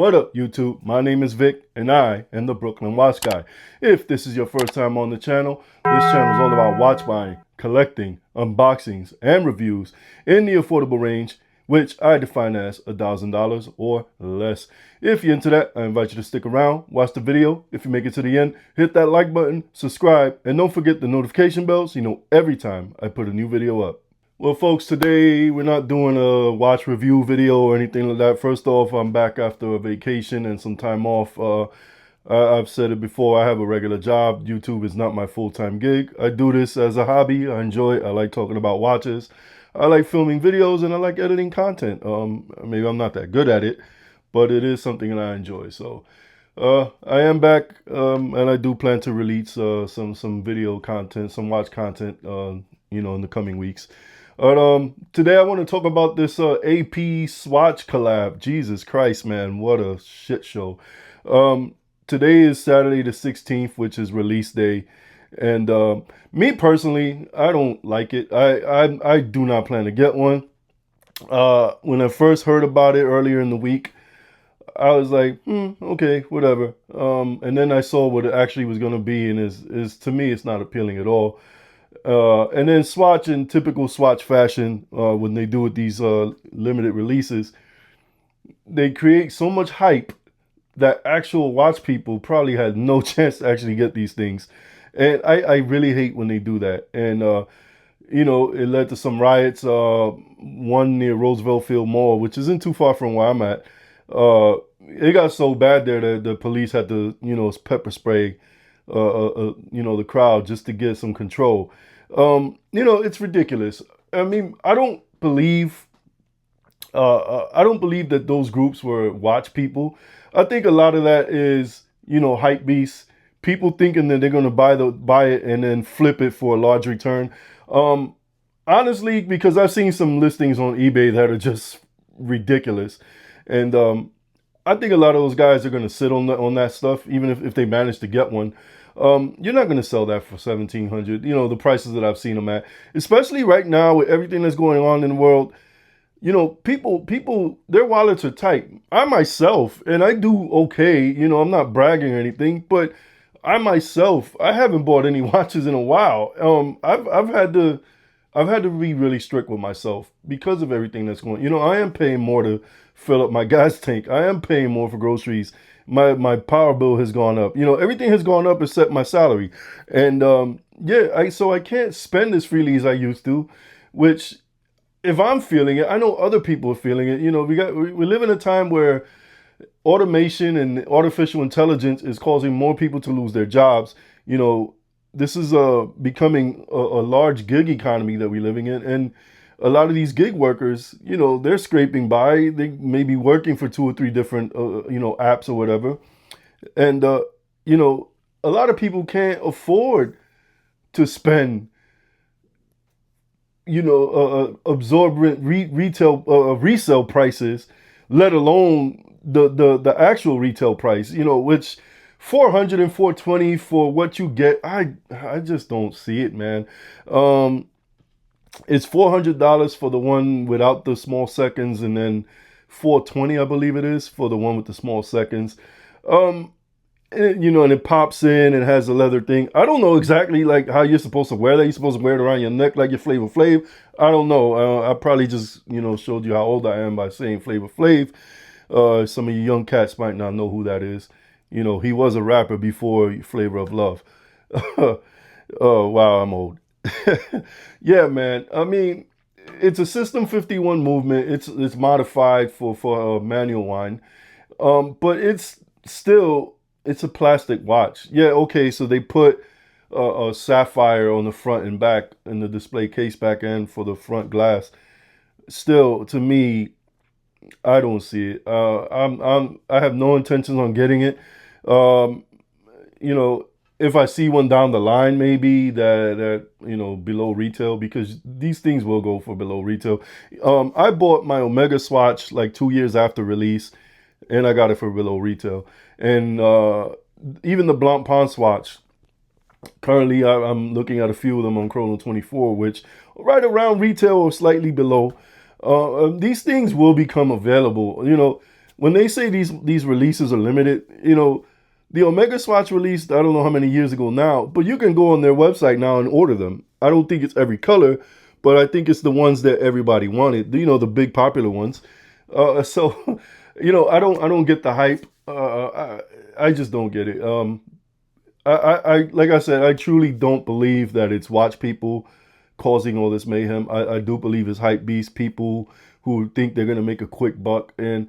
What up, YouTube? My name is Vic, and I am the Brooklyn Watch Guy. If this is your first time on the channel, this channel is all about watch buying, collecting, unboxings, and reviews in the affordable range, which I define as $1,000 or less. If you're into that, I invite you to stick around, watch the video. If you make it to the end, hit that like button, subscribe, and don't forget the notification bell so you know every time I put a new video up. Well, folks, today we're not doing a watch review video or anything like that. First off, I'm back after a vacation and some time off. I've said it before, I have a regular job. YouTube is not my full-time gig. I do this as a hobby. I enjoy it. I like talking about watches. I like filming videos and I like editing content. Maybe I'm not that good at it, but it is something that I enjoy. So I am back, and I do plan to release some video content, some watch content, in the coming weeks. But today I want to talk about this AP Swatch collab. Jesus Christ, man, what a shit show. Today is Saturday the 16th, which is release day. And me personally, I don't like it. I do not plan to get one. When I first heard about it earlier in the week, I was like, okay, whatever. And then I saw what it actually was going to be, and is to me, it's not appealing at all. And then Swatch, in typical Swatch fashion, when they do with these limited releases, they create so much hype that actual watch people probably had no chance to actually get these things. And I really hate when they do that. And, it led to some riots, one near Roosevelt Field Mall, which isn't too far from where I'm at. It got so bad there that the police had to, pepper spray, the crowd just to get some control. It's ridiculous. I mean, I don't believe that those groups were watch people. I think a lot of that is, hype beasts. People thinking that they're going to buy it and then flip it for a large return. Honestly, because I've seen some listings on eBay that are just ridiculous. And I think a lot of those guys are going to sit on that stuff, even if they manage to get one. You're not going to sell that for $1,700. The prices that I've seen them at, especially right now with everything that's going on in the world. People, their wallets are tight. I myself, and I do okay. I'm not bragging or anything, but I myself, I haven't bought any watches in a while. I've had to be really strict with myself because of everything that's going on. I am paying more to fill up my gas tank. I am paying more for groceries. My power bill has gone up. Everything has gone up except my salary. And so I can't spend as freely as I used to, which if I'm feeling it, I know other people are feeling it. We live in a time where automation and artificial intelligence is causing more people to lose their jobs. This is becoming a large gig economy that we're living in. And a lot of these gig workers, they're scraping by. They may be working for 2 or 3 different, apps or whatever. And, a lot of people can't afford to spend, absorbent resale prices, let alone the actual retail price, which $400 and $420 for what you get. I just don't see it, man. It's $400 for the one without the small seconds, and then $420, I believe it is, for the one with the small seconds. And it pops in and has a leather thing. I don't know exactly like how you're supposed to wear that. You're supposed to wear it around your neck like your Flavor Flav. I don't know. I probably just, showed you how old I am by saying Flavor Flav. Some of you young cats might not know who that is. He was a rapper before Flavor of Love. Oh, wow, I'm old. Yeah, man. I mean, it's a System 51 movement. It's modified for manual wine. But it's a plastic watch. Yeah, okay, so they put a sapphire on the front and back in the display case back end for the front glass. Still, to me, I don't see it. I have no intentions on getting it. If I see one down the line, maybe that below retail, because these things will go for below retail. I bought my Omega Swatch like 2 years after release, and I got it for below retail. And even the Blancpain Swatch, currently I'm looking at a few of them on Chrono 24, which right around retail or slightly below. These things will become available. when they say these releases are limited, you know, the Omega Swatch released, I don't know how many years ago now, but you can go on their website now and order them. I don't think it's every color, but I think it's the ones that everybody wanted, you know, the big popular ones. So, you know, I don't get the hype. I just don't get it. I like I said, I truly don't believe that it's watch people causing all this mayhem. I do believe it's hype beast people who think they're gonna make a quick buck. And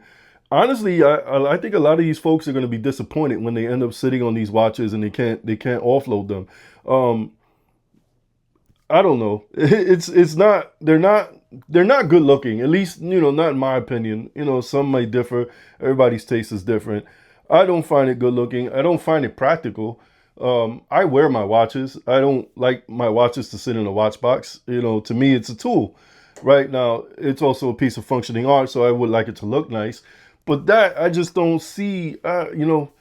honestly, I think a lot of these folks are gonna be disappointed when they end up sitting on these watches and they can't offload them. I don't know. It's not they're not good looking. At least, you know, not in my opinion. You know, some might differ. Everybody's taste is different. I don't find it good looking. I don't find it practical. I wear my watches. I don't like my watches to sit in a watch box. You know, to me, it's a tool. Right now, it's also a piece of functioning art, so I would like it to look nice. But that I just don't see. You know,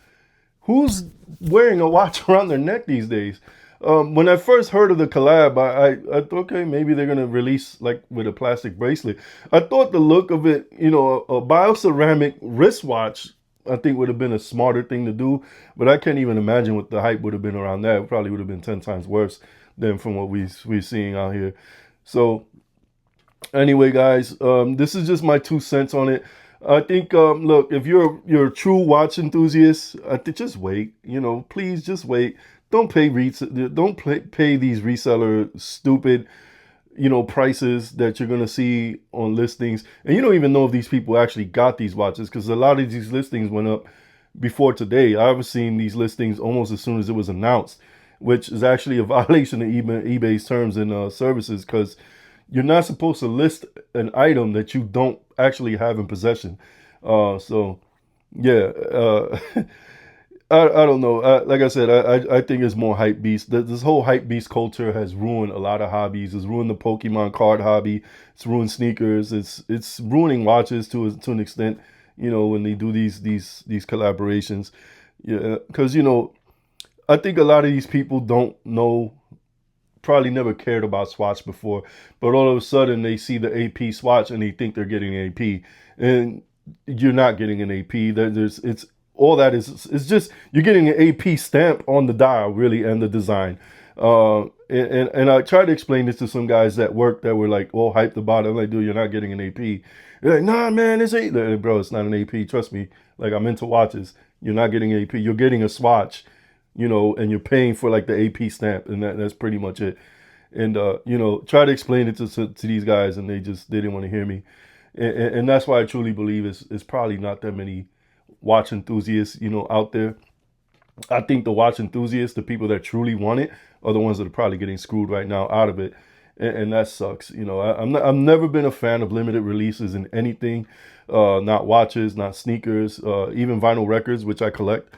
who's wearing a watch around their neck these days? When I first heard of the collab, I thought, okay, maybe they're gonna release like with a plastic bracelet. I thought the look of it, you know, a bioceramic wristwatch, I think would have been a smarter thing to do. But I can't even imagine what the hype would have been around that. It probably would have been 10 times worse than from what we're seeing out here. So anyway, guys, this is just my 2 cents on it. I think, look, if you're a true watch enthusiast, I think just wait. You know, please just wait. Don't pay these reseller stupid, you know, prices that you're gonna see on listings, and you don't even know if these people actually got these watches because a lot of these listings went up before today. I've seen these listings almost as soon as it was announced, which is actually a violation of eBay's terms and services because you're not supposed to list an item that you don't actually have in possession. So yeah, I don't know. Like I said, I think it's more hype beast. This whole hype beast culture has ruined a lot of hobbies. It's ruined the Pokemon card hobby. It's ruined sneakers. It's ruining watches to an extent. You know, when they do these collaborations, yeah, because you know, I think a lot of these people don't know, probably never cared about Swatch before, but all of a sudden they see the AP Swatch and they think they're getting an AP, and you're not getting an AP. It's all that is. It's just you're getting an AP stamp on the dial, really, and the design. And I tried to explain this to some guys at work that were like all hyped about it. I'm like, dude, you're not getting an AP. They're like, nah, man, this ain't. Bro, it's not an AP. Trust me. Like, I'm into watches. You're not getting an AP. You're getting a Swatch, you know, and you're paying for like the AP stamp, and that's pretty much it. And you know, try to explain it to these guys, and they didn't want to hear me. And that's why I truly believe it's probably not that many watch enthusiasts, you know, out there. I think the watch enthusiasts, the people that truly want it, are the ones that are probably getting screwed right now out of it, and that sucks. You know, I've never been a fan of limited releases in anything, not watches, not sneakers, even vinyl records, which I collect.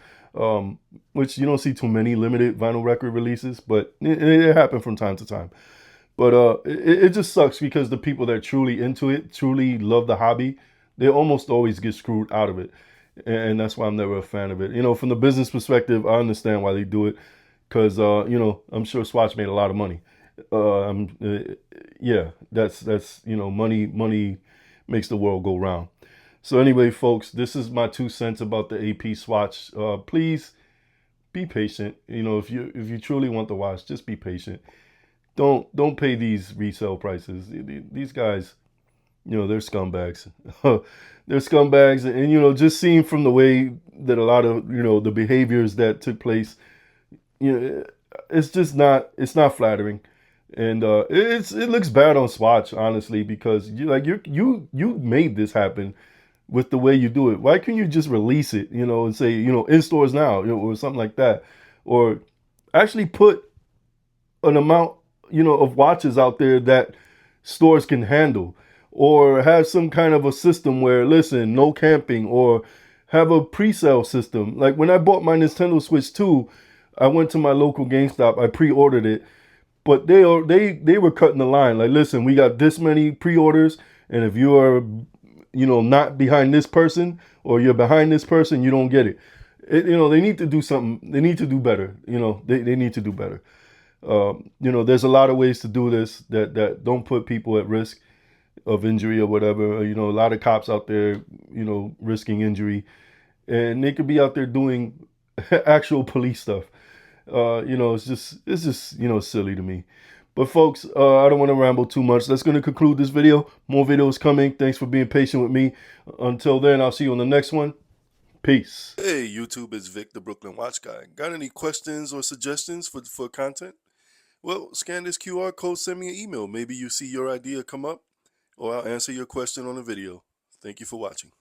Which you don't see too many limited vinyl record releases, but it happens from time to time. But it just sucks because the people that are truly into it, truly love the hobby, they almost always get screwed out of it. And that's why I'm never a fan of it. You know, from the business perspective, I understand why they do it because, you know, I'm sure Swatch made a lot of money. Yeah, that's you know, money makes the world go round. So anyway, folks, this is my 2 cents about the AP Swatch. Please be patient. You know, if you truly want the watch, just be patient. Don't pay these resale prices. These guys, you know, they're scumbags. They're scumbags, and you know, just seeing from the way that a lot of, you know, the behaviors that took place, you know, it's not flattering, and it looks bad on Swatch, honestly, because you made this happen with the way you do it. Why can't you just release it, you know, and say, you know, in stores now, you know, or something like that, or actually put an amount, you know, of watches out there that stores can handle, or have some kind of a system where, listen, no camping, or have a pre-sale system. Like when I bought my Nintendo Switch 2, I went to my local GameStop, I pre-ordered it, but they were cutting the line. Like, listen, we got this many pre-orders, and if you are, you know, not behind this person, or you're behind this person, you don't get it. You know, they need to do something. They need to do better. You know, they need to do better. You know, there's a lot of ways to do this that don't put people at risk. of injury or whatever. You know, a lot of cops out there, you know, risking injury, and they could be out there doing actual police stuff. You know, it's just you know silly to me. But folks, I don't want to ramble too much. That's going to conclude this video. More videos coming. Thanks for being patient with me. Until then, I'll see you on the next one. Peace. Hey, YouTube, it's Vic, the Brooklyn Watch Guy. Got any questions or suggestions for content? Well, scan this QR code, send me an email. Maybe you see your idea come up, or I'll answer your question on a video. Thank you for watching.